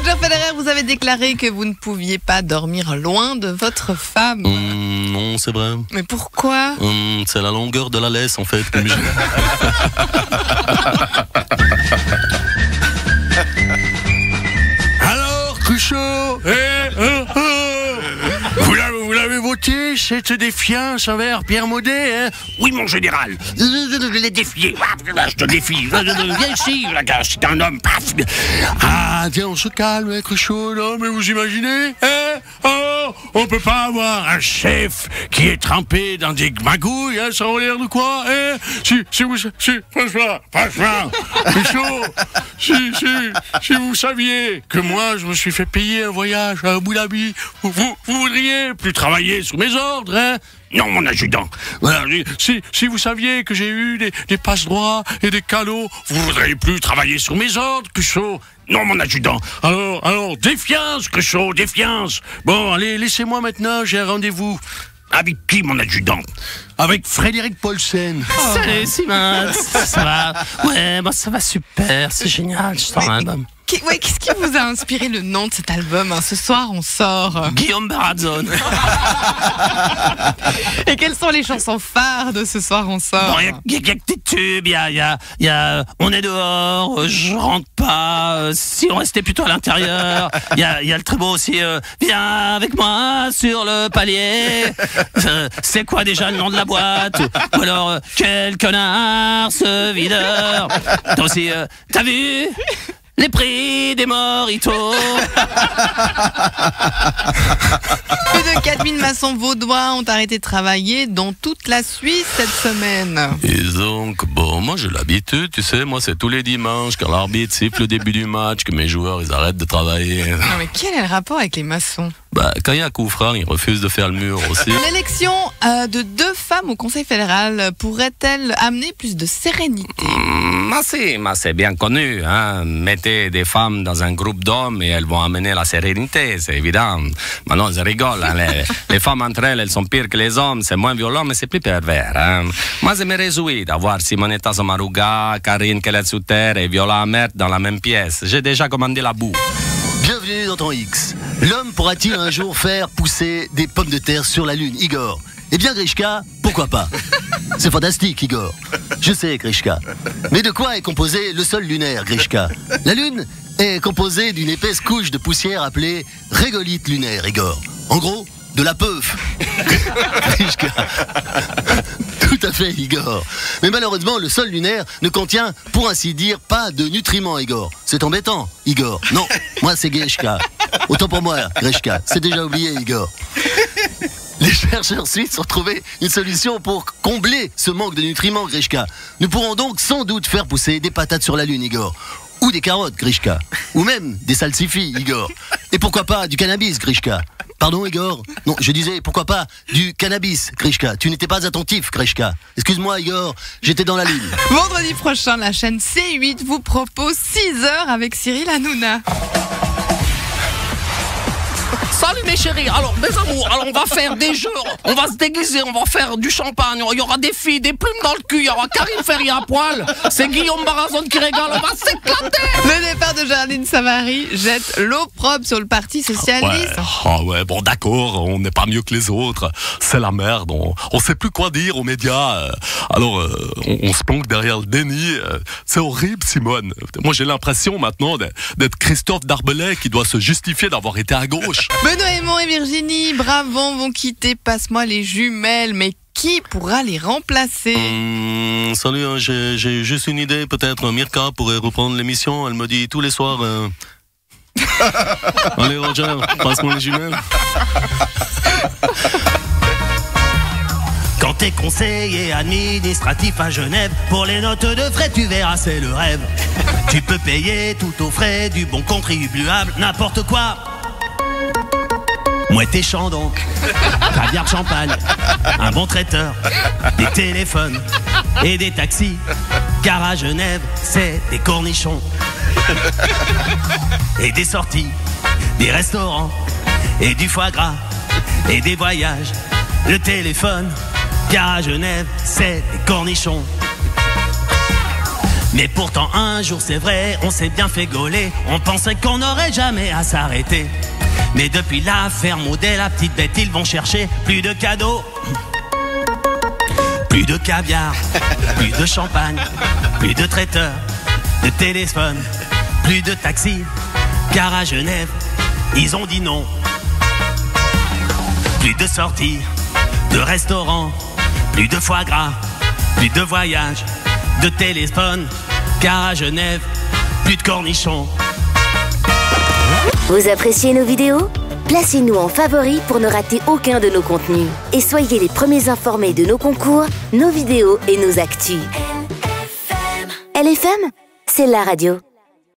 Roger Federer, vous avez déclaré que vous ne pouviez pas dormir loin de votre femme. Non, c'est vrai. Mais pourquoi? C'est la longueur de la laisse, en fait. Comme Alors, Cruchot, vous l'avez voté, cette défiance envers Pierre Maudet, hein? Oui, mon général, je l'ai défié. Je te défie. Viens ici, c'est un homme. Ah, tiens, on se calme, hein, Cruchot, non, mais vous imaginez, hein? Oh, on peut pas avoir un chef qui est trempé dans des magouilles, hein, ça a l'air de quoi, hein? Franchement, Cruchot, si vous saviez que moi, je me suis fait payer un voyage à Abu Dhabi, vous voudriez plus travailler sous mes ordres, hein? Non, mon adjudant. Voilà, si vous saviez que j'ai eu des passe-droits et des cadeaux, vous voudriez plus travailler sous mes ordres, Cruchot? Non, mon adjudant. Alors, défiance, Cruchot, défiance. Bon, allez, laissez-moi maintenant, j'ai un rendez-vous. Avec qui, mon adjudant? Avec Frédéric Paulsen. Salut Simon, ça va? Ouais, bah ça va super, c'est génial, je sors un album. Qu'est-ce qui vous a inspiré le nom de cet album, hein? Ce soir, on sort. Guillaume Barazone. Et quelles sont les chansons phares de Ce soir, on sort? Il y a quelques petits tubes, il y a On est dehors, Je rentre pas, Si on restait plutôt à l'intérieur. Il y a le très beau aussi, Viens avec moi sur le palier. C'est quoi déjà le nom de la boîte? Ou alors, Quel connard ce videur. T'as aussi, T'as vu les prix des mojitos. Plus de 4000 maçons vaudois ont arrêté de travailler dans toute la Suisse cette semaine. Et donc, bon, moi j'ai l'habitude, tu sais, moi c'est tous les dimanches quand l'arbitre siffle le début du match que mes joueurs ils arrêtent de travailler. Non mais quel est le rapport avec les maçons? Bah, quand il y a un coup franc, ils refusent de faire le mur aussi. L'élection de 2 femmes au Conseil fédéral pourrait-elle amener plus de sérénité? C'est bien connu, hein. Mettez des femmes dans un groupe d'hommes et elles vont amener la sérénité, c'est évident. Maintenant, je rigole, hein. Les femmes entre elles sont pires que les hommes, c'est moins violent, mais c'est plus pervers, hein. Moi, je me réjouis d'avoir Simonetta Sommaruga, Karine Keller-Sutter et Viola Amert dans la même pièce. J'ai déjà commandé la boue. Bienvenue dans ton X. L'homme pourra-t-il un jour faire pousser des pommes de terre sur la Lune, Igor? Eh bien, Grishka, pourquoi pas? C'est fantastique, Igor. Je sais, Grishka. Mais de quoi est composé le sol lunaire, Grishka? La Lune est composée d'une épaisse couche de poussière appelée régolithe lunaire, Igor. En gros, de la peuf. Grishka. Tout à fait, Igor. Mais malheureusement, le sol lunaire ne contient, pour ainsi dire, pas de nutriments, Igor. C'est embêtant, Igor. Non, moi c'est Grishka. Autant pour moi, Grishka. C'est déjà oublié, Igor. Les chercheurs suisses ont trouvé une solution pour combler ce manque de nutriments, Grishka. Nous pourrons donc sans doute faire pousser des patates sur la Lune, Igor. Ou des carottes, Grishka. Ou même des salsifis, Igor. Et pourquoi pas du cannabis, Grishka? Pardon, Igor? Non, je disais, pourquoi pas du cannabis, Grishka? Tu n'étais pas attentif, Grishka. Excuse-moi, Igor, j'étais dans la Lune. Vendredi prochain, la chaîne C8 vous propose 6 heures avec Cyril Hanouna. Salut mes chéris, alors mes amours, alors on va faire des jeux, on va se déguiser, on va faire du champagne, il y aura des filles, des plumes dans le cul, il y aura Karine Ferry à poil, c'est Guillaume Barazone qui régale, on va s'éclater. Le départ de Géraldine Savary jette l'opprobre sur le Parti Socialiste. Ouais, bon d'accord, on n'est pas mieux que les autres, c'est la merde, on sait plus quoi dire aux médias, alors on se planque derrière le déni, c'est horrible Simone. Moi j'ai l'impression maintenant d'être Christophe Darbelay qui doit se justifier d'avoir été à gauche. Benoît Hamon et Virginie Bravant vont quitter Passe-moi les jumelles, mais qui pourra les remplacer? Salut, hein, j'ai juste une idée, peut-être Mirka pourrait reprendre l'émission, elle me dit tous les soirs... Allez Roger, passe-moi les jumelles. Quand t'es conseiller administratif à Genève, pour les notes de frais tu verras c'est le rêve. Tu peux payer tout aux frais du bon contribuable, n'importe quoi. Mouette et champ donc, caviar de champagne, un bon traiteur, des téléphones et des taxis. Car à Genève, c'est des cornichons et des sorties, des restaurants et du foie gras et des voyages. Le téléphone, car à Genève, c'est des cornichons. Mais pourtant un jour c'est vrai, on s'est bien fait gauler. On pensait qu'on n'aurait jamais à s'arrêter. Mais depuis l'affaire Maudet, la petite bête, ils vont chercher plus de cadeaux, plus de caviar, plus de champagne, plus de traiteur, de téléphone, plus de taxi. Car à Genève, ils ont dit non. Plus de sorties, de restaurants, plus de foie gras, plus de voyages, de téléphone. Car à Genève, plus de cornichons. Vous appréciez nos vidéos ? Placez-nous en favoris pour ne rater aucun de nos contenus. Et soyez les premiers informés de nos concours, nos vidéos et nos actus. LFM, c'est la radio.